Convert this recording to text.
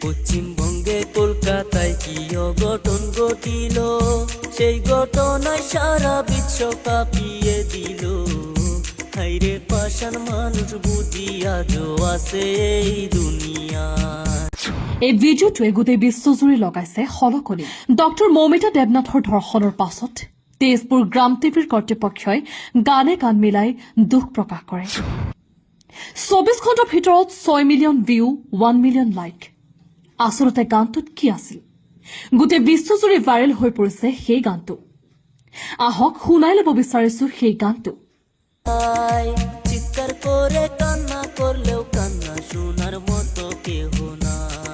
পশ্চিমবঙ্গে কলকাতায় কি অঘটন ঘটিল, সেই ঘটনায় সারা বিশ্ব কাঁপিয়ে দিল। হাইরে পাষাণ মানুষ বুদ্ধি আজও আছে এই দুনিয়ায়। এই ভিডিঅ'টোৱে গোটেই বিশ্বজুৰি লগাইছে হলকনি। ডক্টৰ মৌমিতা দেৱনাথৰ ধৰ্ষণৰ পাছত তেজপুৰ গ্ৰাম টিভিৰ কৰ্তৃপক্ষই গানে কাণ মিলাই দুখ প্ৰকাশ কৰে। 24 ঘণ্টাৰ ভিতৰত 6 মিলিয়ন ভিউ, 1 মিলিয়ন লাইক। আচলতে গানটোত কি আছিল? গোটেই বিশ্বজুৰি ভাইৰেল হৈ পৰিছে সেই গানটো। আহক শুনাই ল'ব বিচাৰিছো সেই গানটো। চিৎকার করে কান্না করলেও কান্না শোনার মতো কেহ নাই।